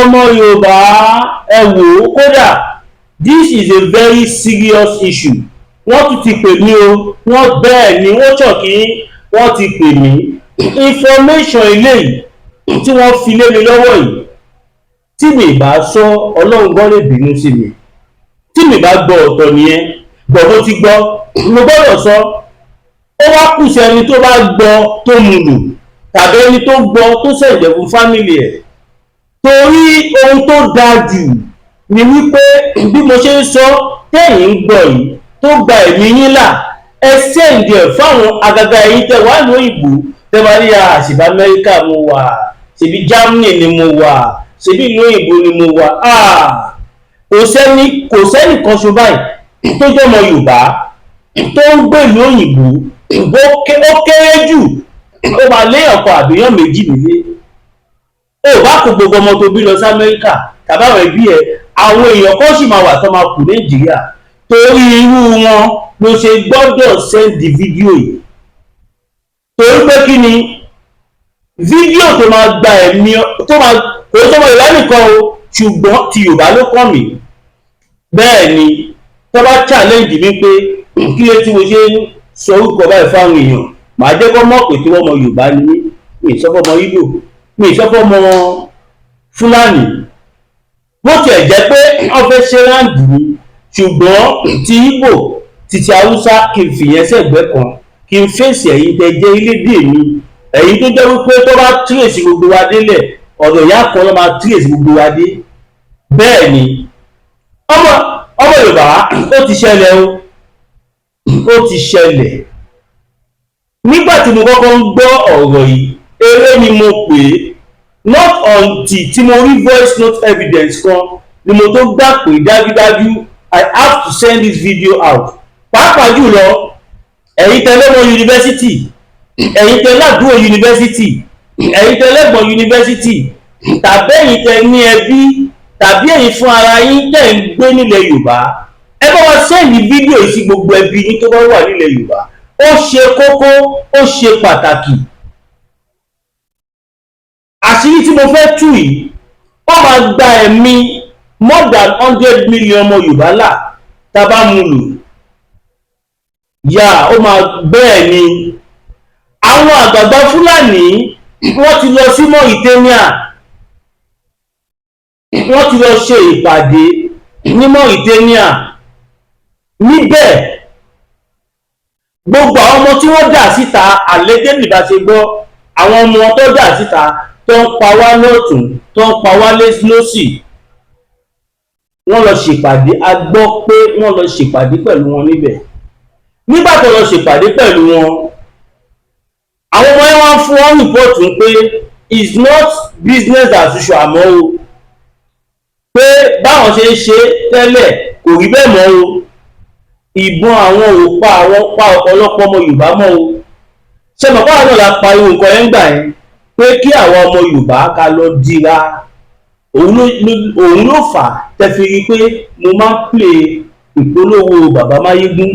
ọmọ Yorùbá ẹ wò ó, kódà this is a very serious issue. Wọ́n tún ti pè mí o, wọ́n bẹ́ẹ̀ ni wọ́n ṣọ̀kí wọ́n ti pè mí. Information eléyìí tí wọ́n fi lé mi lọ́wọ́ yìí, tí mi bá sọ Ọlọ́run gan lè bínú sí mi, tí mi bá gbọ́ ọ̀tọ̀ nìyẹn, bọ̀ mo ti gbọ́, mo gbọ́dọ̀ sọ. Ó wá kù sí ẹni tó bá gbọ́ tó mú lò, tàbí ẹni tó gbọ́ tó ṣẹ̀jẹ̀ fún fámìlì ẹ̀. Torí ohun tó dáa jù ni wípé bí mo ṣe ń sọ tẹ́yìn ń gbọ́ yìí tó gba ẹ̀mí yín là, ẹ sẹ́ǹdì ẹ̀ fáwọn àgàgà ẹ̀yin tẹ́ wà lóyìnbó tẹ́ bá rí àṣìbí Amẹ́ríkà mo wà, ṣèbí Germany ni mo wà, ṣèbí ìlú òyìnbó ni mo wà. Kò sẹ́ni kan ṣo báyìí tó jẹ́ ọmọ Yorùbá tó ń gbé ìlú òyìnbó, ó kéré jù ó máa léèyàn kan àbíyàn méjì nílé. Ó bá kó gbogbo ọmọ tó bí lọ sí Amẹ́ríkà tàbí àwọn ẹbí ẹ, àwọn èèyàn kan sì máa wà tó máa kù Nàìjíríà. Torí irú wọn ló ṣe gbọ́dọ̀ sẹ́ndì fídíò yìí. Torí pé kí ni fídíò tó máa gba ẹ̀mí tó máa kò tó mọ Yorùbá nìkan o, ṣùgbọ́n ti Yorùbá ló kàn mí. Bẹ́ẹ̀ ni tó bá challenge mi pé kí ló tí mo ṣe ń sọ orúkọ báyìí fáwọn èèyàn, màá jẹ́ kó mọ̀ pé tí wọ́n mọ Yorùbá ni mí, mi ì sọ fún ọmọ Ìgbò, mi ì sọ fún ọmọ Fúlàní. Bó tiẹ̀ jẹ́ pé wọ́n fẹ́ ṣe ráǹdì mi, ṣùgbọ́n ti Ìgbò ti Haúsá kí n fìyẹn sẹ́gbẹ́ kan, kí n fèsì ẹ̀yin tẹ́ jẹ́ ilédè mi, ẹ̀yin tó jẹ́ wípé tó bá tírèsì gbogbo wa délẹ̀ ọ̀dọ̀ ìyá kan ló máa tírèsì gbogbo wa dé. Bẹ́ẹ̀ ni ọmọ Yorùbá ó ti ṣẹlẹ̀ o, ó ti ṣẹlẹ̀. Nígbà tí mo kọ́kọ́ ń gbọ́ ọ̀rọ̀ yìí, eré ni mo pè é, not until tí mo rí voice note evidence kan ni mo tó gbà pé dájúdájú I have to send this video out. Pàápàá jùlọ ẹ̀yin tẹ́lẹ̀mọ yunifásitì, ẹ̀yin tẹ́lẹ̀dúró yunifásitì, ẹ̀yin tẹ́lẹ̀gbọ̀n yunifásitì, tàbí ẹ̀yin tẹ́ ní ẹbí, tàbí ẹ̀yin fún ara yín tẹ́ ń gbé nílẹ̀ Yorùbá, ẹ bá wa sẹ́ndì fídíò yìí sí gbogbo ẹbí yín tó bá wà nílẹ̀ Yorùbá. Ó ṣe kókó, ó ṣe pàtàkì. Àṣírí tí mo fẹ́ tú yìí, ó máa gba ẹ̀mí more than 100 million ọmọ Yorùbá là tá a bá mú lò. Yà ó máa bẹ́ẹ̀ ni. Àwọn àgbààgbà Fúlàní wọ́n ti lọ sí Mauritania, wọ́n ti lọ ṣe ìpàdé ní Mauritania. Níbẹ̀ gbogbo àwọn ọmọ tí wọ́n dà síta àlẹ́dẹ́ nìbá ṣe gbọ́, àwọn ọmọ tó dà síta tó ń pa wá lọ́tún tó ń pa wá lọ́sì, wọ́n lọ ṣèpàdé. A gbọ́ pé wọ́n lọ ṣèpàdé pẹ̀lú wọn níbẹ̀. Nígbà tó lọ ṣèpàdé pẹ̀lú wọn, àwọn ọmọ yẹn wá ń fún wọn rìpọ́ọ̀tù pé it's not business as usual àmọ́ o, pé báwọn ṣe ń ṣe tẹ́lẹ̀ kò rí bẹ́ẹ̀ mọ́ o, ìbọn àwọn ò pa ọ̀pọ̀lọpọ̀ ọmọ Yorùbá mọ́ o. Ṣé mọ̀ báwọn náà la pariwo nǹkan yẹn gbà yẹn pé kí àwọn ọmọ Yorùbá ká lọ dira. Òun ló fà tẹ́ fi rí pé mo máa ń plé ìpolówó bàbá Máyégún.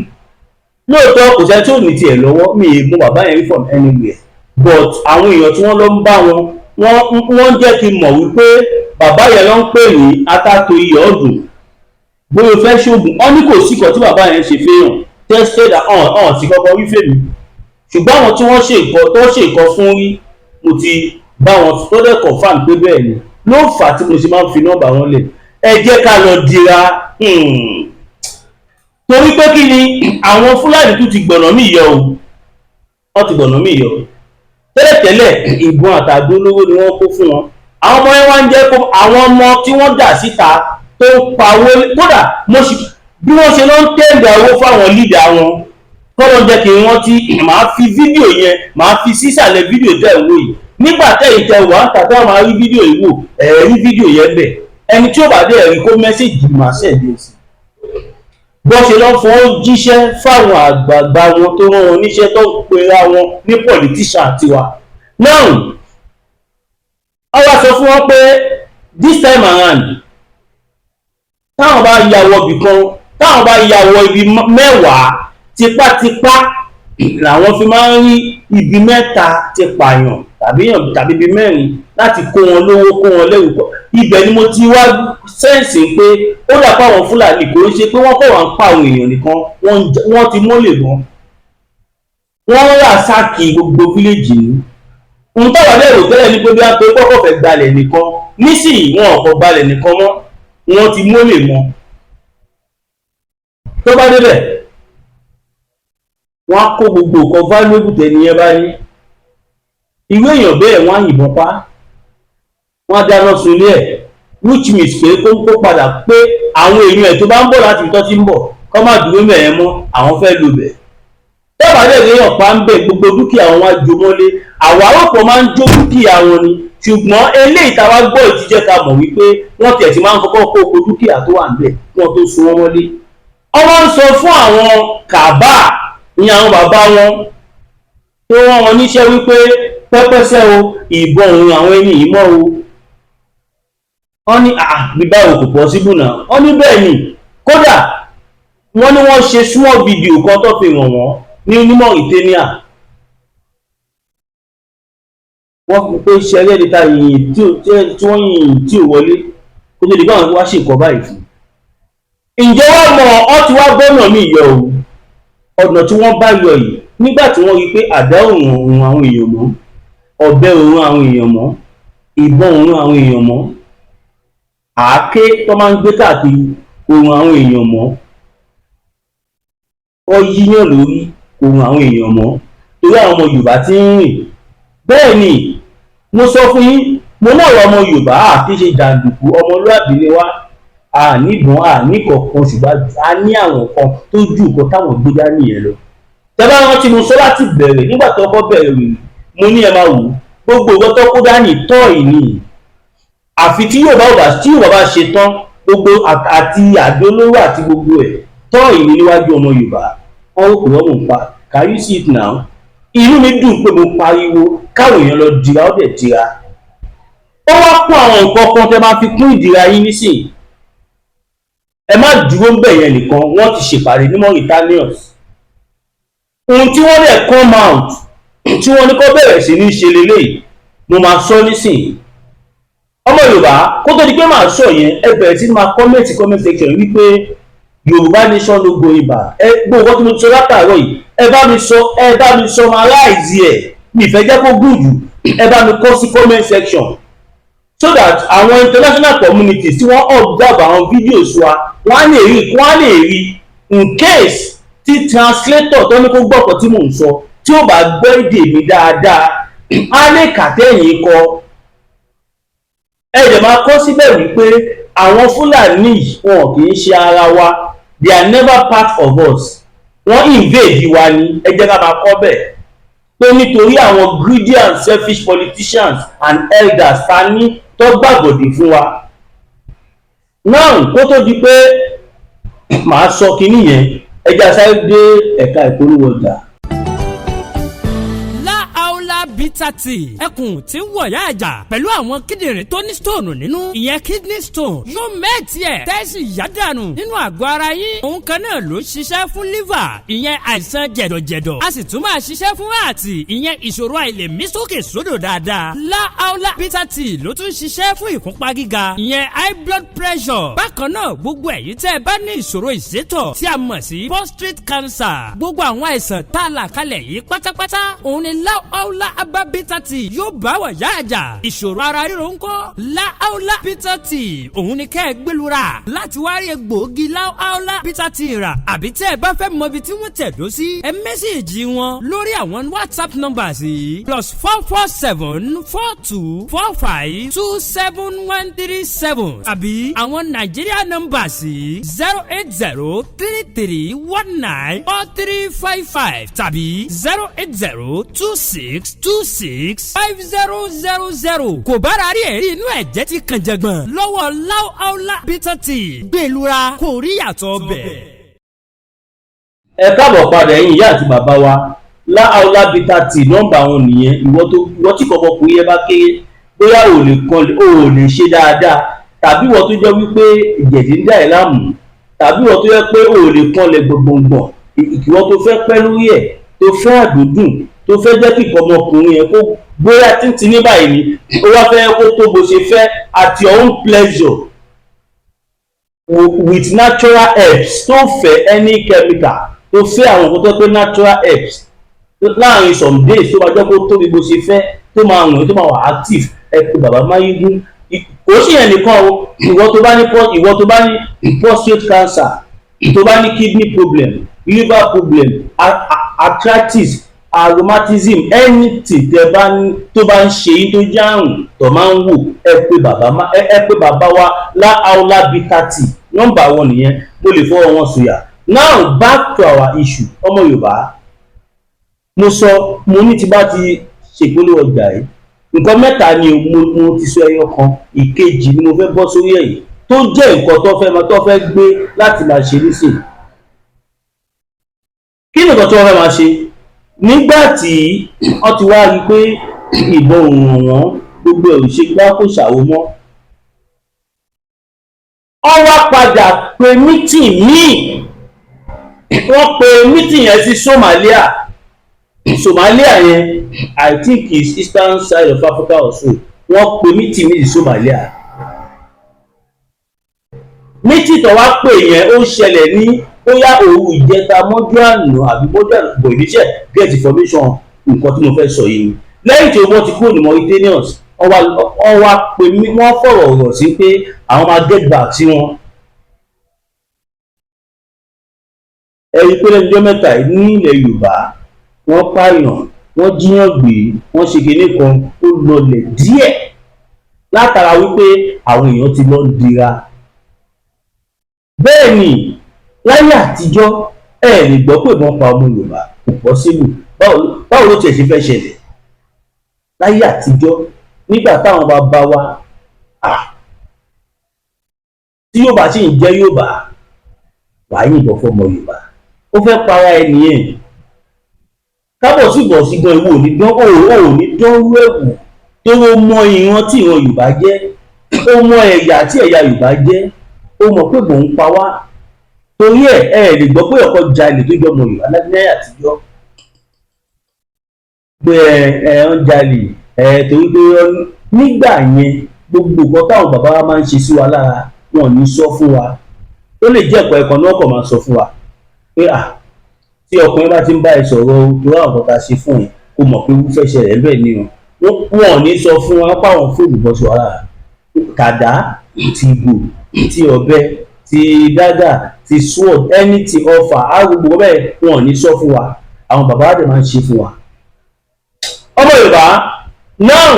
Lóòótọ́ kò sẹ́ni tí ò ní tiẹ̀ lọ́wọ́, mi ì mú bàbá yẹn from anywhere, but àwọn èèyàn tí wọ́n lọ ń bá wọ́n jẹ́ kí n mọ̀ wípé bàbá yẹn ló ń pè ní atáto iyọ̀ ọ̀dùn. Bóyá fẹ́ ṣoògùn, wọ́n ní kò sí kan tí bàbá yẹn ṣe fẹ́ràn tested hàn sí kọ́kọ́ wí fèmí, ṣùgbọ́n àwọn tí wọ́n ṣe nǹkan fún rí, mo ti bá wọn tó dẹ̀ confirm pé bẹ́ẹ̀ ni. Ló fà á tí mo ṣe máa ń fi nọ́mbà wọn lẹ̀. Ẹ jẹ́ ká lọ dira. Torí pé kí ni àwọn Fúlàní tún ti gbọ̀nà mí yọ o, wọ́n ti gbọ̀nà mí yọ. Tẹ́lẹ̀tẹ́lẹ̀ ìbọn àtàgbó olówó ni wọ́n kó fún wọn. Àwọn ọmọ yẹn wá ń jẹ́ kó àwọn ọmọ tí wọ́n dà síta tó ń pawó, kódà bí wọ́n ṣe lọ ń tẹ̀lé owó fáwọn lídà wọn, kọ́lọ́ jẹ́ kí wọ́n ti máa fi fídíò yẹn máa fi sísàlẹ̀ fídíò tẹ̀ wò yìí. Nígbà tẹ̀yìn tẹ̀ wá ń tàbí àwọn rí fídíò yìí wò, rí fídíò yẹn bẹ̀. Ẹni tí ó bá dé ẹ̀rí kó mẹ́sẹ̀jì máa ṣẹ̀dẹ̀ sí. Bó ṣe lọ fọwọ́ jíṣẹ́ fáwọn àgbààgbà wọn tó rán wọn níṣẹ́ tó ń pera wọn ní politician tiwa. Now wọ́n wá sọ fún wọn pé this time around táwọn bá yàwọ̀ ibì kan, táwọn bá yàwọ̀ ibi mẹ́wàá tipátipá làwọn fi máa ń rí ibi mẹ́ta ti pààyàn tàbí ibi mẹ́rin láti kó wọn lówó, kó wọn lẹ́rù ibẹ̀ ni mo ti wá sẹ́ǹsì pé ó dà pé àwọn Fúlàní kò ń ṣe pé wọ́n kọ̀ wá ń pa àwọn èèyàn nìkan, wọ́n ti mọ́lẹ̀ wọn, wọ́n rà sáàkì gbogbo fíléèjì ni. Ohun táwa lérò tẹ́lẹ̀ ní pé bí wọ́n pe kọ́kọ́ fẹ́ gbalẹ̀ nìkan, nísìnyí wọn ò kọ́ gbalẹ̀ nìkan mọ́, wọ́n ti mọ́lẹ̀ mọ́. Tó bá débẹ̀ wọ́n á kó gbogbo nǹkan valuable tẹ́niyẹn bá ní. Irú èèyàn bẹ́ẹ̀ wọ́n á yìnbọn pa, wọ́n á dáná sunlé ẹ̀, which means pé kó padà pé àwọn èèyàn ẹ̀ tó bá ń bọ̀ láti ibi tó ti ń bọ̀ kọ́ má dúró mẹ́ẹ̀ mọ́, àwọn fẹ́ lò bẹ̀. Tẹ́bà dẹ̀ léèyàn pa ń bẹ̀, gbogbo dúkìá wọn wá jó mọ́lé. Àwa ọ̀pọ̀ máa ń jó dúkìá wọn ni, ṣùgbọ́n eléyìí táwa gbọ́ ìtí jẹ́ ká mọ̀ wípé wọ́n tiẹ̀ ti máa ń kọ́kọ́ kó oko dúkìá tó wà níbẹ̀ kí wọ́n tó so wọ́n mọ́lé. Wọ́n ń sọ fún àwọn kàbá ní àwọn bàbá wọn tó rán wọn níṣẹ́ wípé pẹ́pẹ́sẹ́ o, ìbọn òun àwọn ẹni yìí mọ́ o. Wọ́n ní bíbá o kò possible náà. Wọ́n ní bẹ́ẹ̀ ni, kódà wọ́n ní wọ́n ṣe small video kan tó fi hàn wọ́n ní Mauritania. Wọ́n fi pé iṣẹ́ ẹlẹ́dẹ̀ta yìnyín tí wọ́n yìnyín tí ò wọlé kó tó di báwọn wá ṣe nǹkan báyìí fún. Ǹjẹ́ wọ́n mọ̀ ọ́ ti wá gbọ́nà mí yọ o? Ọ̀nà tí wọ́n bá yọ yìí nígbà tí wọ́n rí pé àdá òun àwọn èèyàn mọ́, ọ̀bẹ òun àwọn èèyàn mọ́, ìbọn òun àwọn èèyàn mọ́, àáké tó máa ń gbé káàkiri òun àwọn èèyàn mọ́, ọ yíyàn lórí òun àwọn èèyàn mọ́, torí àwọn ọmọ Yorùbá ti ń rìn. Bẹ́ẹ̀ ni mo sọ fún yín, mo náà rọ ọmọ Yorùbá àti ṣe jàǹdùkú, ọmọlúwàbí ni wá, níbọn níkọ̀ọ̀kan, ṣùgbọ́n a ní àwọn kan tó ju nǹkan táwọn gbé dání yẹn lọ. Tẹ́lá wọn tí mo sọ láti bẹ̀rẹ̀ nígbà tó kọ́ bẹ̀rẹ̀ rèé, mo ní ẹ máa wò gbogbo nǹkan tó kó dání tọ́ ìní, àfi tí Yorùbá bá ṣe tán gbogbo àti àdólówó àti gbogbo ẹ̀ tọ́ ìní níwájú ọmọ Yorùbá. Wọ́n rò pé wọ́n mò ń pa, can you see it now? Inú mi dùn pé mo pariwo káwọn èèyàn lọ dira, ó dẹ̀ dira. Ó wá kún àwọn nǹkan kan tẹ́ máa fi kún ìdíra yín nísìnyí. Ẹ má dúró ń bẹ̀ yẹn nìkan, wọ́n ti ṣèpàdé ní Mauritanians. Ohun tí wọ́n dẹ̀ come out tí wọ́n ní kó bẹ̀rẹ̀ sí ní ṣe lélẹ́yìí, mo máa sọ nísìnyí. Ọmọ Yorùbá kó tó di pé màá sọ yẹn, ẹ bẹ̀rẹ̀ sí máa comment section wípé Yorùbá nation ló gbóyin bá. Gbogbo tí mo sọ látàárọ̀ yìí, ẹ bá mi summarize ẹ̀, mi ìfẹ́ jẹ́ kó gùn jù, ẹ bá mi kọ sí comment section so that àwọn international communities tí wọ́n observe àwọn videos wa wọ́n á lè rí in case tí translator tó ní kó gbọ́kọ̀ tí mò ń sọ tí ó bá gbọ́ èdè mi dáadáa á lè kàtẹ́yìn kọ. Ẹ dẹ̀ máa kọ síbẹ̀ wípé àwọn Fúlàní wọn kì í ṣe ara wa, they are never part of us. Wọ́n invade wa ni, ẹ jẹ́ ká máa kọ bẹ́ẹ̀ pé nítorí àwọn greedy and selfish politicians and elders ta ní tó gbàgòdì fún wa. Náà kó tó di pé màá sọ kinní yẹn, ẹ jẹ́ sáré dé ẹ̀ka ìpolówó ọjà. Bitter tea ẹkùn tí ń wọ̀yá àjà pẹ̀lú àwọn kíndìnrín tó ní stone nínú, ìyẹn kidney stone yóò mẹ́ẹ̀tì ẹ̀ tẹ́sí yádànù nínú àgọ́ ara yín. Òun kan náà ló ṣiṣẹ́ fún liver, ìyẹn àìsàn jẹ̀dọ̀jẹ̀dọ̀, a sì tún máa ṣiṣẹ́ fún heart, ìyẹn ìṣòro àìlèmí sókè sódò dáadáa. Láàólá bitter tea ló tún ṣiṣẹ́ fún ìfúnpá gíga, ìyẹn high blood pressure. Bákan náà gbogbo ẹ̀yin tẹ́ ẹ bá ní ìṣòro ìsétọ̀ tí a mọ̀ sí prostate cancer, gbogbo àwọn àìsàn tá a là kalẹ̀ yìí pátápátá òun ni láàólá bitter tea yóò bá wà yá àjà. Ìṣòro ara ríro ń kọ́ láàólá bitter tea òun ni kẹ́ ẹ gbẹlura láti wá rí egbòogi láàólá bitter tea rà, àbí tẹ́ ẹ bá fẹ́ mọ ibi tí wọ́n tẹ̀dó sí ẹ mẹ́sẹ̀gì wọn lórí àwọn WhatsApp numbers yìí +447-4245-27137 àbí àwọn Nigeria numbers yìí 08033194355 tàbí 08026265000. kò bára rí ẹ̀rí inú ẹ̀jẹ̀ ti kàn jẹ̀gbọ̀n lọ́wọ́ láàólá bitter tea gbẹlura kò rí yàtọ̀ bẹ̀. Ẹ káàbọ̀ padà ẹ̀yin ìyá àti bàbá wa. Láàólá bitter tea nọ́mbà wọn nìyẹn. Ìwọ tí kọ̀ọ̀kan kò yẹ bá kéré bóyá ò lè ṣe dáadáa, tàbí ìwọ tó jẹ́ wípé ìjẹ̀dí ń dà ẹ́ láàmú, tàbí ìwọ tó jẹ́ pé ò lè kanlẹ̀ gbọ̀ngbọ̀ngbọ̀n, ìwọ tó fẹ́ pẹ́ lórí ẹ̀, tó fẹ́ àdúdùn, tó fẹ́ jẹ́ kí ọmọkùnrin yẹn kó bóyá títí ní báyìí ni ó wá fẹ́ kó tó bó ṣe fẹ́ at your own pleasure with natural herbs, tó fẹ́ any chemical, tó fẹ́ àwọn nǹkan tó pé natural herbs láàrin some days tó máa jẹ́ kó tóbi bó ṣe fẹ́, tó máa rìn tó máa wà active. Ẹ pé bàbá Máyégún. Kò sí yẹn nìkan o, ìwọ tó bá ní prostate cancer, tó bá ní kidney problem, liver problem, arthritis, rheumatism, anything tó bá ń ṣe yín tó jẹ́ àrùn tó máa ń wò, ẹ pé bàbá wa Láàólá Bí30. Number 1 nìyẹn, mo lè fọwọ́ wọn sọ̀yà. Now back to our issue. Ọmọ Yorùbá, mo ní tí bá ti ṣèpolówó ọjà yìí, nǹkan mẹ́ta ni mo ti sọ ẹyọ kan, ìkejì ni mo fẹ́ bọ́ sórí èyí tó jẹ́ nǹkan tó fẹ́ gbé láti máa ṣe nísìn. Kí ni nǹkan tó fẹ́ máa ṣe? Nígbà tí wọ́n ti wá rí pé ìbọn òun wọn gbogbo ẹ̀rù ṣe gbá kó ṣàwó mọ́, wọ́n wá padà pe meeting míì. Wọ́n pe meeting yẹn sí Somalia yẹn, I think is eastern side of Africa or so. Wọ́n pe meeting ní Somalia. Meeting tó wá pè yẹn ó ṣẹlẹ̀ ní bóyá òru ìjẹta mọ́jú àná àbí mọ́jú àná bò ìníṣẹ́ get information nǹkan tí mo fẹ́ sọ yìí. Lẹ́yìn tí wọ́n ti kúrò ní Mauritanians, wọ́n wá pè mí, wọ́n fọ̀rọ̀ ọ̀rọ̀ sí pé àwọn máa get back sí wọn. Ẹ̀rí pé lẹ́nu ọjọ́ mẹ́ta ní ilẹ̀ Yorùbá wọ́n pààyàn, wọ́n jíyàn gbé, wọ́n ṣe kinní kan, ó lọlẹ̀ díẹ̀ látara wípé àwọn èèyàn ti lọ dira. Bẹ́ẹ̀ ni láyé àtijọ́ ẹ lè gbọ́ pé wọ́n pa ọmọ Yorùbá, kò possible. Báwo ló tiẹ̀ ṣe fẹ́ ṣẹlẹ̀? Láyé àtijọ́ nígbà táwọn bàbá wa tí Yorùbá sì ń jẹ́ Yorùbá, wàá yìnbọn fọmọ Yorùbá, ó fẹ́ para ẹ nìyẹn. Kábọ̀ sí bọ̀ sí gan ìwò ní dán rú ẹ̀wù tó ó mọ ìran tí ìran Yorùbá jẹ́, ó mọ ẹ̀yà tí ẹ̀yà Yorùbá jẹ́, ó mọ̀ pé mò ń pa wá. Torí ẹ lè gbọ́ pé ọkọ̀ jalè tó jọmọ Yorùbá láyé àtijọ́ pé ń jalè torí pé nígbà yẹn gbogbo nǹkan táwọn bàbá wa máa ń ṣe sí wa lára wọn ò ní sọ fún wa. Ó lè jẹ́ ẹ̀kọ́ ẹ̀kọ́ náà kọ̀ máa sọ fún wa pé tí ọkùnrin bá ti ń bá ẹ sọ̀rọ̀ tó àwọn nǹkan tá a ṣe fún ẹ kó mọ̀ pé wúfẹ́ ṣẹlẹ̀ bẹ́ẹ̀ ni wọn ò ní sọ fún wa páwọn fóònù bọ́ sí wa lára. Kàdá, ti ìgò, ti ọ̀bẹ, ti dágà, ti sword, anything ọfà, arúgbó bẹ́ẹ̀ wọn ò ní sọ fún wa. Àwọn bàbá wa dẹ̀ máa ń ṣe fún wa. Ọmọ Yorùbá, now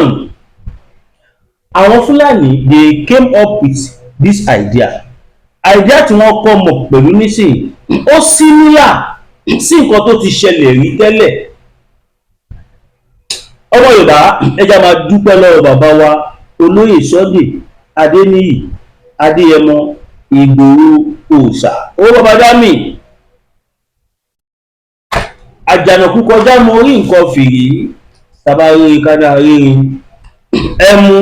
àwọn Fúlàní they came up with this idea tí wọ́n come up pẹ̀lú nísìnyí ó similar sí nǹkan tó ti ṣẹlẹ̀ rí tẹ́lẹ̀. Ọmọ Yorùbá, ẹ jẹ́ máa dúpẹ́ lọ́wọ́ bàbá wa Olóyè Sunday Adéníyì Adéyẹmọ Ìgbòho Òòṣà, owó bàbá dámì. Àjànàkú kọjá mo rí nǹkan fìrí, tàbá rí kádà rírin, ẹmu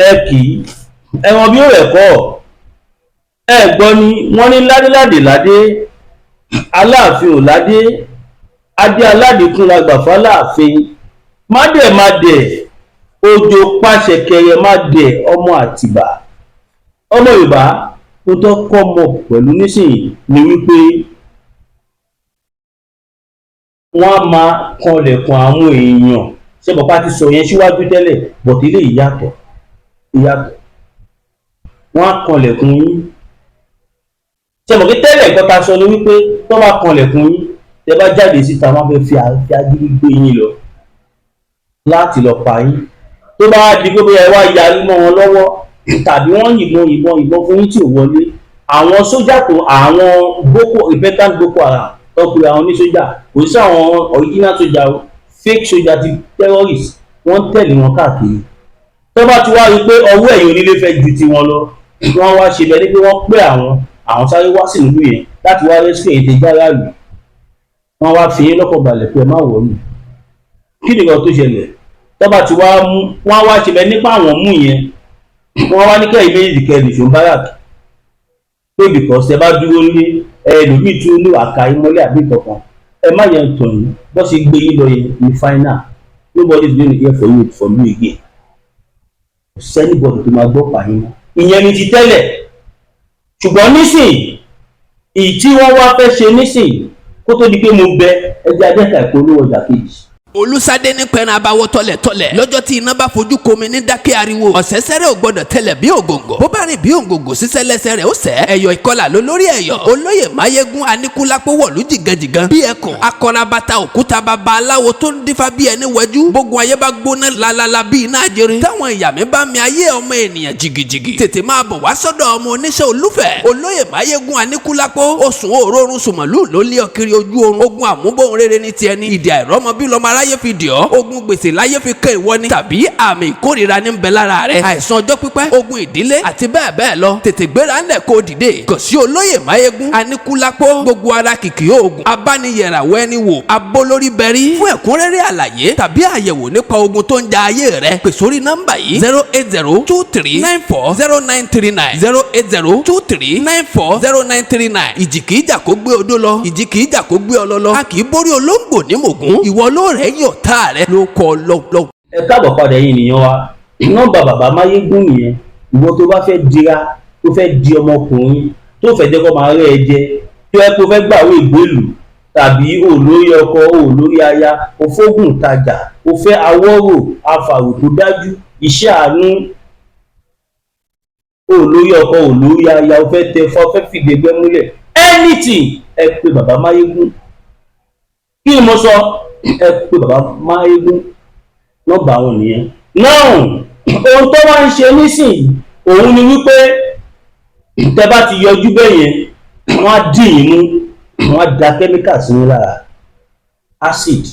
ẹkì ẹran bí ó rẹ̀ kọ́. Ẹ gbọ́ ni wọ́n ní ládéládé ládé, Aláàfin ò ládé, adé aládé kún la gbà fáláàfin. Mádẹ̀ òjò pàṣẹ kẹrẹ mádẹ̀ ọmọ Àtìbà. Ọmọ Yorùbá, ó tó kọ́ mọ̀ pẹ̀lú nísìnyí ni wípé wọ́n á máa kanlẹ̀kùn àwọn èèyàn. Ṣé bàbá ti sọ yẹn síwájú tẹ́lẹ̀, bọ̀tí ilé ìyàtọ̀. Wọ́n á kanlẹ̀kùn yín. Ṣé mọ̀ kí tẹ́lẹ̀ nǹkan ta sọ ni wípé tó bá kanlẹ̀kùn yín, tẹ bá jáde síta wọ́n fẹ́ fi agídí gbé yín lọ láti lọ pa yín. Tó bá di pé bóyá ẹ wá yarí mọ́ wọn lọ́wọ́ tàbí wọ́n yìnbọn fún yín tí ò wọlé, àwọn sójà tó àwọn repentant Boko Haram tọkùnrin àwọn onísójà, kò sí àwọn original sójà fake sójà ti terrorist, wọ́n tẹ̀lé wọn káàkiri. Tó bá ti wá rí pé ọwọ́ ẹ̀yìn onílé fẹ́ ju tiwọn lọ, wọ́n wá ṣe bẹ́ẹ̀ ni pé wọ́n pé àwọn sáré wá sí ìlú yẹn láti wá rescue èdè gáràlù. Wọ́n wá fi yín lọ́kàn balẹ̀ pé ẹ má wọ̀nyí. Kí ni nǹkan tó ṣẹlẹ̀? Tó bá ti wá mú, wọ́n wá ṣe bẹ́ẹ̀ nípa àwọn mú yẹn, wọ́n wá ní kẹ́yìn méjì kẹ́yìn ìṣòro báràkì pé because ẹ bá dúró ní ẹlòmíì tí ó ní àka ìmọ́lẹ̀ àbí ìtọ̀kan, ẹ má yẹ ntọ̀ yìí bó ṣe gbé yín lọ yẹn ní final nobody is going to hear from you again kò sẹ́nibọ̀dì tó máa gbọ́ pààyàn ìyẹn ni ti tẹ́lẹ̀ ṣùgbọ́n nísìnyí ìyí tí wọ́n wá fẹ́ ṣe nísìnyí kó tó di pé mo bẹ ẹjẹ́ adẹ́ka ìpolówó ọjà kejì. Olúsadé ní pẹ́ẹ́n abawọ́ tọ́lẹ̀tọ́lẹ̀ lọ́jọ́ tí iná bá fojú komi ní dákẹ́ ariwo ọ̀sẹ̀sẹ̀rẹ̀ ò gbọ́dọ̀ tẹ̀lẹ̀ bí ògòǹgò bó bá rìn bí ògòǹgò sísẹ́ lẹ́sẹ̀ rẹ̀ ó sẹ́ ẹ̀yọ̀ ìkọlà ló lórí ẹ̀yọ̀ olóyè Máyégún Aníkúlápó wọ̀lú jìgànjìgàn bí ẹkùn akọrabata òkúta baba aláwo tó ń dífá bí ẹni wẹjú gbógun ayé bá gbóná lalala bí iná àjẹrin táwọn ìyàmí bá mi ayé ọmọ ènìyàn jìgìjìgì tètè máa bọ̀ wá sọ́dọ̀ ọmọ oníṣẹ́ olúfẹ̀ olóyè Máyégún Aníkúlápó oṣù òórùn sùmọ̀lú ló lé ọkiri ojú oorun ogun àmúbọ̀n rere ní tiẹ̀ ní ìdí àìrọ́mọ bí lọ́mọ aráyé fi dì ọ́ ogun gbèsè láyé fi kẹ́ ìwọ ni tàbí àmì ìkórìíra ní bẹ lára rẹ àìsàn ọjọ́ pípẹ́ ogun ìdílé àti bẹ́ẹ̀ bẹ́ẹ̀ lọ tètè gbéra ńlẹ̀ kó dìde kàn sí olóyè Máyégún Aníkúlápó gbogbo ara kìkì oògùn abániyẹ̀ràwọ̀ ẹni wò abólórí bẹ̀rí fún ẹ̀kúnrẹ́rẹ́ àlàyé tàbí àyẹ̀wò nípa ogun tó ń ja ayé rẹ pè sórí nọ́mbà yìí 08023940939 08023940939 ìjì kìí jà kó gbé odó lọ ìjì kìí jà kó gbé ọlọ lọ a kì í borí olóńgbò ní mògún ìwọ ló rẹ̀ yàn tá rẹ ló kọ lọ. ẹ káàbọ̀ padà yín nìyẹn wa nọ́mbà bàbá Máyégún nìyẹn ìwọ tó bá fẹ́ dira tó fẹ́ di ọmọkùnrin tó fẹ́ jẹ́ kó máa rẹ́ ẹ jẹ tó yẹ kó fẹ́ gbàwé ìgbélù tàbí olórí ọkọ olórí aya òfógùn tajà ó fẹ́ awọ́rò afàrò tó dájú iṣẹ́ àánú olórí ọkọ olórí aya ó fẹ́ tẹ fọ́ fẹ́ fìgbẹ́gbẹ́ múlẹ̀ anything ẹ pè bàbá Máyégún kí ni mo sọ ẹ pè bàbá Máyégún nọ́mbà àwọn nìyẹn náà ohun tó wá ń ṣe nísìnyí òun ni wípé tẹ bá ti yọjú bẹ́ẹ̀ yẹn wọ́n á dì í mú wọ́n á da kẹ́míkà sí ní lára acid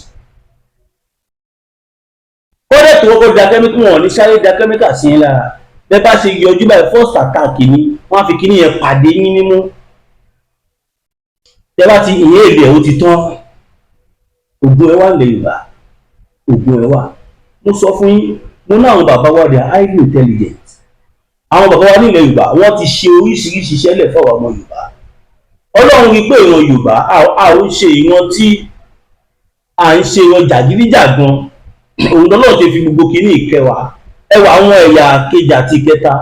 kódé tó kọ́kọ́ da kẹ́míkà wọn ní sáré da kẹ́míkà sí ní lára bẹ́ẹ̀ bá ṣe yọjú báyìí first attack ni wọ́n á fi kíní yẹn pàdé yín nímú tẹ bá ti ìyẹn èlé ẹ̀ ó ti tán ògùn ẹ̀ wà lè Yorùbá ògùn ẹ̀ wà mo sọ fún yín mo ní àwọn bàbá wa they are highly intelligent àwọn bàbá wa nílẹ̀ Yorùbá wọ́n ti ṣe oríṣiríṣi iṣẹ́ lẹ̀ fọwọ́ ọmọ Yorùbá Ọlọ́run rí pé ìran Yorùbá a ò ṣe ìran tí à ń ṣe ìran jàgídíjàgan òun lọ́nà ṣe fi gbogbo kìíní ìkẹwàá ẹwà àwọn ẹ̀yà kejì àti ìkẹta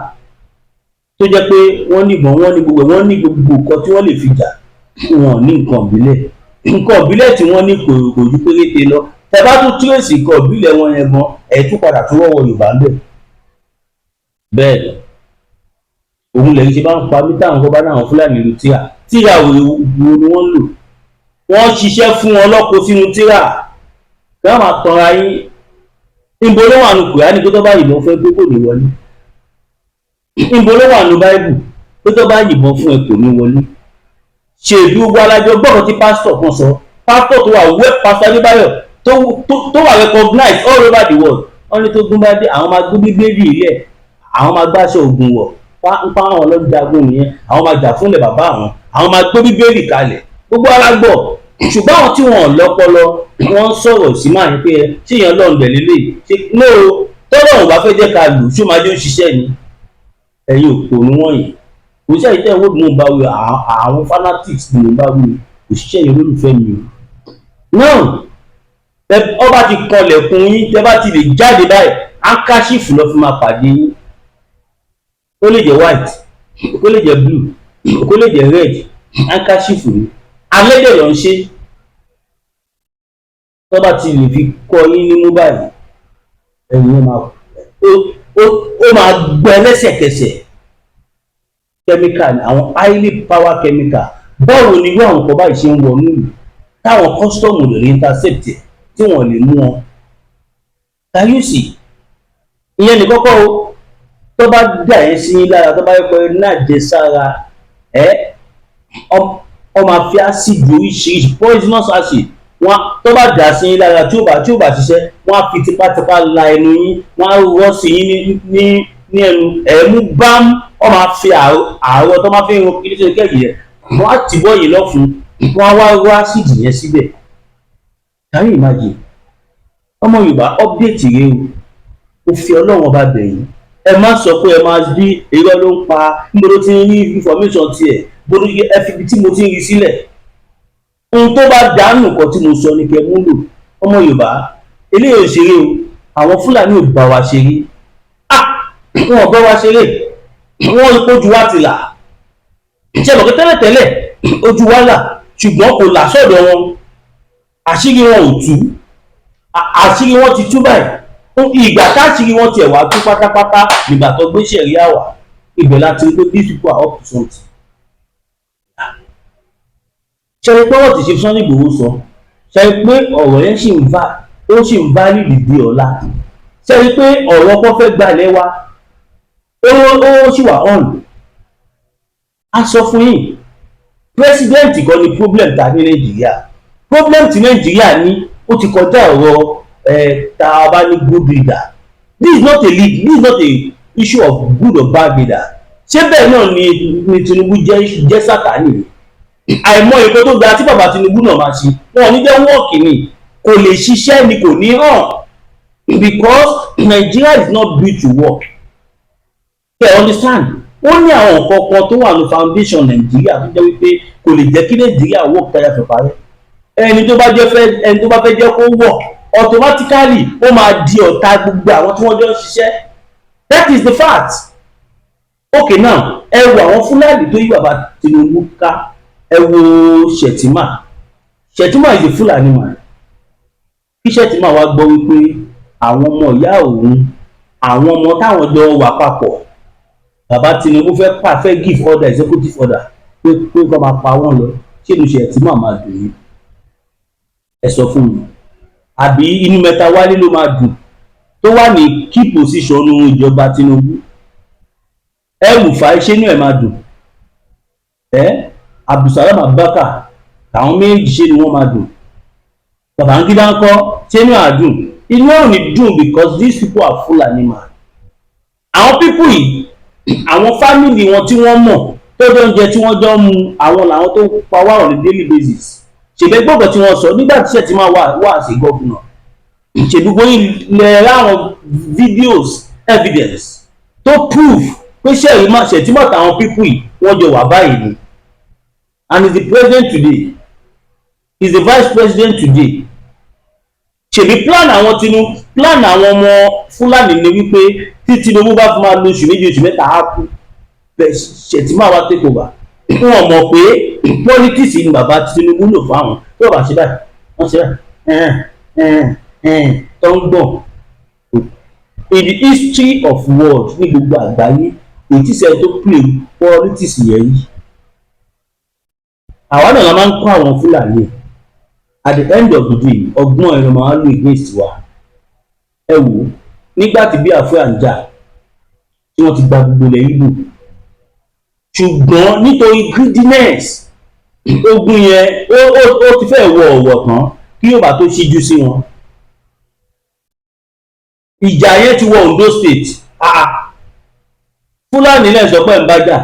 tó jẹ́ pé wọ́n níbọn wọ́n ní gbogbo nǹkan tí wọ́n lè fi jà wọn ní nǹkan ìbílẹ̀ tí wọ́n ní kò ju péréte lọ ẹ bá tún tírèsì nǹkan ìbílẹ̀ wọn yẹn gan ẹ̀ tún padà tún wọ́wọ́ Yorùbá ń bẹ̀ bẹ́ẹ̀ òun lẹ́yìn ṣe bá ń pa mí táwọn kọ́ bá náà Fúlàní lu tíra wo ni wọ́n lò wọ́n ṣiṣẹ́ fún wọn lọ́kọ sínú tíra kí wọ́n máa tanra yín níbo ló wà nù Kùránì pé tó bá yìnbọn fún ẹ pé kò ní wọlé níbo ló wà nù Báíbù pé tó bá yìnbọn fún ẹ kò ní wọlé ṣèlú gbọ́lájọ gbọ́dọ̀ tí pásítọ̀ kan sọ pásítọ̀ tó wà pásítọ̀ Adébáyọ̀ tó wà recognized all over the world wọ́n ní tó gún bá dé àwọn máa gbé bíbélì ilẹ̀ àwọn máa gbáṣọ ògùn wọ̀ ń pa àwọn ọlọ́dún nìyẹn àwọn máa jà fúnlẹ̀ bàbá àwọn máa gbé bíbélì kalẹ̀ gbogbo ara gbọ́ ṣùgbọ́n àwọn tí wọ́n lọ́pọlọ wọ́n ń sọ̀rọ̀ sí máa ń pé ṣé èèyàn lọ́n bẹ̀ lélẹ̀ ṣe no tọ́lọ̀ ò bá fẹ́ jẹ́ ká lù ṣó máa jẹ́ òṣìṣẹ́ ni ẹ̀yin òpònú wọ̀nyí òṣìṣẹ́ yìí tẹ̀ wọ́n mú bá wí àwọn fanatics ni mo bá wí òṣìṣẹ́ yìí olólùfẹ́ mi o náà ọba ti kọlẹ̀kùn yín tẹ́ bá ti lè jáde báyìí handkerchief lọ fi máa pàdé yín ó lè jẹ́ white ó lè jẹ́ blue ó lè jẹ́ red handkerchief ni alẹ́dẹ̀ lọ ń ṣe tọ́ba ti lè fi kọ yín nímú báyìí ẹ̀yìn ó máa gbẹ lẹ́sẹ̀kẹsẹ̀ chemical àwọn highly power chemical báwo ni irú àwọn nǹkan báyìí ṣe ń wọnú ìlú táwọn kọ́sítọ́ọ̀mù lè rí intercept ẹ̀ tí wọ́n lè mú wọn kàyúsì ìyẹn ní kọ́kọ́ o tó bá dà yẹn sí yín lára tó bá yẹ pé náà jẹ sára ọmọ àfi acid oríṣiríṣi poisonous acid wọn tó bá dà sí yín lára tí ó bá ṣiṣẹ́ wọ́n á fi tipátipá la ẹnu yín wọ́n á rọ́ sí yín ní ẹnu ẹ̀mú bám wọ́n máa fi àárọ̀ tó máa fi ń ro kí ní ṣe kẹ́yìn yẹn wọ́n á tìbọ̀ yìí lọ́fun wọ́n á wá rọ́ acid yẹn síbẹ̀. Can you imagine? ọmọ Yorùbá update rẹ o fi Ọlọ́run ọba bẹ̀yìn ẹ má sọ pé ẹ máa bí irọ́ ló ń pa níbo ló ti ń rí information tiẹ̀ bó ló yẹ ẹ fi ibi tí mo ti ń rí sílẹ̀ ohun tó bá dànù kan tí mo sọ ni kẹ́ mú lò. Ọmọ Yorùbá eléyìí ò ṣeré o, àwọn Fúlàní ò bá wa ṣeré, wọn ò bá wa ṣeré, wọn ojú wa ti là. Ṣé mọ̀ pé tẹ́lẹ̀tẹ́lẹ̀ ojú wa là ṣùgbọ́n kò là sọ́dọ̀ wọn, àṣírí wọn ò tú, àṣírí wọn ti tú báyìí. Ìgbà táṣírí wọn tiẹ̀ wá tú pátápátá nígbà tó gbé ṣẹ̀ríà wá, ibẹ̀ láti rí pé these people are up to something. Ṣé pé wọ́n ti ṣe Sunday Igboho sọ, ṣé pé ọ̀rọ̀ yẹn ó sì ń bá nídìí di ọ̀la, ṣé pé ọ̀rọ̀ kan fẹ́ gbalẹ̀ wa ó sì wà ọ̀nà. A sọ fún yín, president kan ni problem ta ní Nàìjíríà, problem ti Nàìjíríà ní ó ti kọjá ọ̀rọ̀ tá a bá ní good leader. This is not a lead, this is not a issue of good or bad leader. Ṣé bẹ́ẹ̀ náà ni Tinubu jẹ́ sátánì? Àìmọ̀ nǹkan tó gba tí bàbá Tinubu náà máa ṣe, wọn ò ní jẹ́ wọ́ọ̀kì ni, kò lè ṣiṣẹ́ ni, kò ní hàn, because Nigeria is not built to work. You understand? Ó ní àwọn nǹkan kan tó wà ní foundation Nàìjíríà tó jẹ́ wípé kò lè jẹ́ kí Nàìjíríà work táyà fẹ́ parẹ́. Ẹni tó bá fẹ́ jẹ́ kó work automatically ó máa di ọ̀tá gbogbo àwọn tí wọ́n jọ ń ṣiṣẹ́. That is the fact. Okay, now ẹ wo àwọn Fúlàní tó yí bàbá Tinubu ká, ẹ wo Shettima is a Fulani man. Kí Shettima wá gbọ́ wípé àwọn ọmọ ìyá òun, àwọn ọmọ táwọn jọ wà papọ̀, bàbá Tinubu fẹ́ give order, executive order pé kó máa pa wọ́n lọ. Ṣé inú Shettima máa dùn yín? Ẹ sọ fún mi. Àbí inú Mẹ́tawálé ló máa dùn tó wà ní key position nínú ìjọba Tinubu? El-Rufai ṣé inú ẹ̀ máa dùn? Abdulsalam Abubakar àwọn méjì ṣé ni wọ́n máa dùn? Babangida ńkọ́ ṣé inú ẹ̀ á dùn? Inú ẹ̀ ò ní dùn because these people are Fulani man. Àwọn people yìí, àwọn family wọn tí wọ́n mọ̀ tó jọ ń jẹ tí wọ́n jọ ń mu, àwọn làwọn tó pa wá on a daily basis. Ṣèbẹ́ gbọ́dọ̀ tí wọ́n sọ nígbà tí Shettima wà sí gọ́fúnà, ṣèdúgbò yìí lè ráwọn videos evidence tó prove pé Shettima táwọn people yìí wọ́n jọ wà báyìí ni, and is the president today, is the vice president today. Ṣèbí plan àwọn ọmọ Fúlàní ni wípé tí Tinubu bá fi máa lo oṣù méjì oṣù mẹ́ta á kú, Shettima wá take over. Wọ́n mọ̀ pé politics ni bàbá Tinubu lò fáwọn tó bá ṣe báyìí wọ́n ṣe báyìí tó ń gbọ̀n. In the history of world ní gbogbo àgbáyé kò tí sẹ́ni tó play politics yẹn yìí. Àwa náà la máa ń kọ́ àwọn Fúlàní. At the end of the day ọgbọ́n ẹ̀rọ máa ń lò against wa. Ẹ wò ó, nígbà tí Biafra ń jà tí wọ́n ti gba gbogbo ilẹ̀ Ìgbò, ṣùgbọ́n nítorí greediness ogun yẹn ó ti fẹ́ wọ ọ̀wọ̀ tán kí yóò bá tó ṣíjú sí wọn. Ìjà yẹn ti wọ Ondo state. Fúlàní náà sọ pé ń bá jà,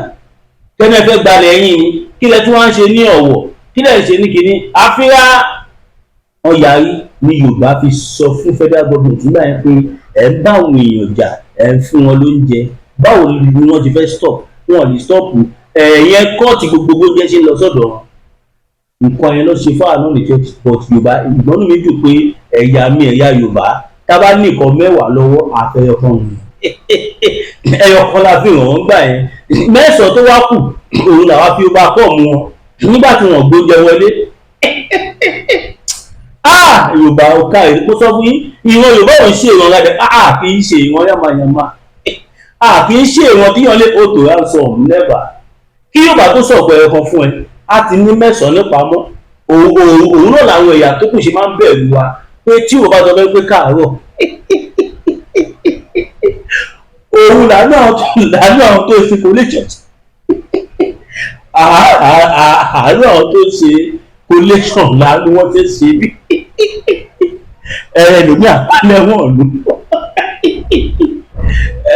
tẹ́lẹ̀ fẹ́ gbalẹ̀ ẹ̀yìn ni, kí lẹ tí wọ́n ń ṣe ní Ọ̀wọ̀, kí lẹ ṣe ní kinní àfíà ọ̀yàrí ni Yorùbá fi sọ fún federal government nígbà yẹn pé ẹ̀ ń bá àwọn èèyàn jà, ẹ̀ ń fún wọn lóúnjẹ, báwo ni wọ́n ti fẹ́ stop? Wọn lè stop ẹ̀yẹn kọ́ọ̀tì gbogbo jẹ́ ṣe lọ sọ́dọ̀ wọn. Nǹkan yẹn ló ṣe fáwọn náà ní church, but Yorùbá ìgbọ́nù mi jù pé ẹ̀yà Yorùbá tá a bá ní nǹkan mẹ́wàá lọ́wọ́ àfẹyọkan ni ẹyọkan la fi hàn wọ́n gbà yẹn, mẹ́sàn-án tó wá kù òun làwa fi bá pọ̀ mu wọn nígbà tí wọ́n gbóúnjẹ wọlé. Yorùbá ọ̀ka ẹ̀ kó sọ fún yín, ìran Yorùbá ò ń ṣe ìran ládẹ, kì í ṣe ìran yamayama, kì í ṣe ìran tí yàn lè òtò ransom never. Kí Yorùbá tó sọ̀pọ̀ ẹ̀kan fún ẹ, a ti ní mẹ́sàn-án nípamọ́. Òun náà làwọn ẹ̀yà tó kù ṣe máa ń bẹ̀rù wa pé tí Yorùbá sọ pé káàárọ̀ òun làánú àwọn tó ṣe collation, àánú àwọn tó ṣe collation làánú wọn ti ṣe bí ẹlòmí àpálẹ̀ wọn lù.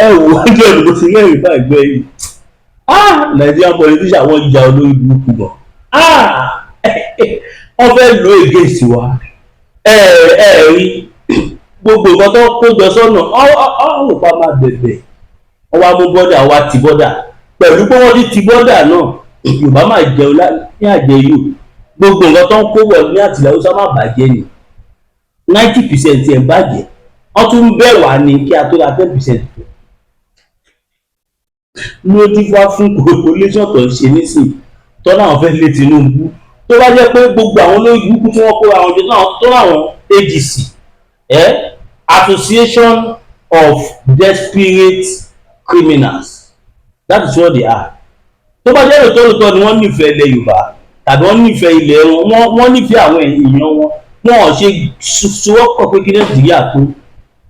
Ẹ wò ó jẹ́ olùkọ́ sí mẹ́rin bá ẹgbẹ́ yìí. Nigerian politician wọ́n jà olórí burúkú bọ̀. Wọ́n fẹ́ lo against wa. Rí gbogbo nǹkan tó kó jọ sọ́nà ọ̀hún pa máa bẹ̀bẹ̀. Wọ́n wá mú bọ́dà wá ti bọ́dà. Pẹ̀lú pé wọ́n ti bọ́dà náà, Yorùbá máa jẹun ní àjẹyò. gbogbo nǹkan tó ń kó wọ̀ ní àtìlẹ̀ Haúsá má bàjẹ́ ni 90% ẹ̀ bàjẹ́ wọ́n tún bẹ̀ wá ní kí a tó ra 10% ló dífá fún coalition tó ń ṣe nísìn tó láwọn fẹ́ lé Tinubu tó bá jẹ́ pé gbogbo àwọn olóyìn burúkú tí wọ́n kó àwọn jẹ tó láwọn ADC Association of Desperate Criminals, that is what they are. Tó bá jẹ́ lóòótọ́ ni wọ́n nífẹ̀ẹ́ ilẹ̀ Yorùbá tàbí wọ́n nífẹ̀ẹ́ ilẹ̀ wọn nífẹ̀ẹ́ àwọn èèyàn wọn ò ṣe sowọ́pọ̀ pé kí Nàìjíríà tó,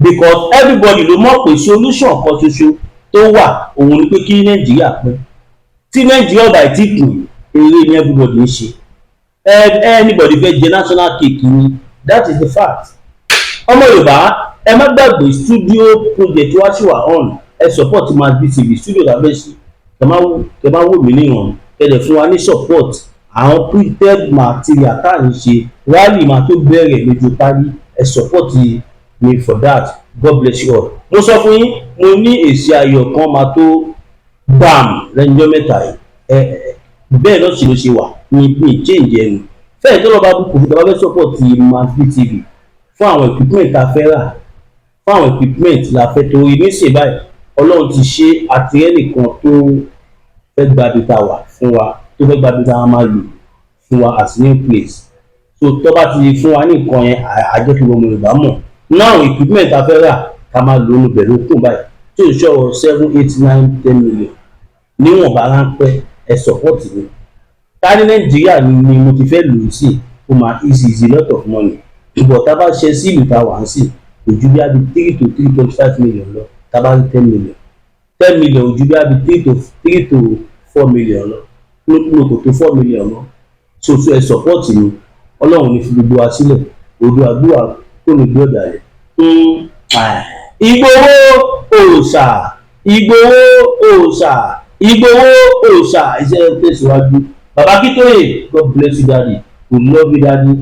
because everybody ló mọ̀ pé solution kan ṣoṣo tó wà òun ni pé kí Nàìjíríà pín. Tí Nàìjíríà bá ti kùn eré ni everybody ń ṣe, anybody fẹ́ jẹ national cake ni, that is the fact. Ọmọ Yorùbá ẹ má gbàgbé studio project wá sí wà on, ẹ support Masbi TV studio tàbí sí kẹ máa wò mí níran kẹdẹ fún wa ní support àwọn printed material tá à ń ṣe rally máa tó bẹ̀rẹ̀ lójú parí, ẹ support me for that. God bless you all. Mo sọ fún yín mo ní èsì ayọ̀ kan máa tó bam lẹ́yìn mẹ́ta yìí bẹ́ẹ̀ náà sì ló ṣe wà ní change ẹnu fẹ́ẹ̀ tó lọ́ọ́ bá bùkún fún tàbá fẹ́ support Masbi TV fún àwọn equipment tá a fẹ́ rà, fún àwọn equipment la fẹ́ torí níṣẹ́ báyìí Ọlọ́run ti ṣe àtìrẹ́lì kan tó fẹ́ gba data wà fún wa, tó fẹ́ gba data wa máa lò fún wa as new place. So tó bá ti fún wa ní nǹkan yẹn àjọ kí gbogbo Yorùbá mọ̀ náà equipment tá a fẹ́ rà ká máa lò ó bẹ̀rẹ̀ òkun báyìí tí ò ṣọ́ 7, 8, 9, 10 million níwọ̀nba ráńpẹ́ ẹ support mi. Ká ní Nàìjíríà ni mo ti fẹ́ lò ó sí ó máa easy lot of money, ìbọ̀ tá a bá ṣe sí ìlú tá a wà ń sìn ojú bí a bí 3 to 3.5 million lọ, tá a bá ní 10 million ojú bí a bí 3 to 4 million lọ, ló kò tó 4 million lọ. So ẹ support mi, Ọlọ́run ní fi gbogbo wa sílẹ̀, odò àdúrà kò ní gbé ọ̀dà rẹ̀. Ìgbòho òòṣà, Ìgbòho òòṣà, Ìgbòho òòṣà, iṣẹ́ tẹ̀síwájú. Bàbá Akíntóyè, God bless you daddy, we love you daddy.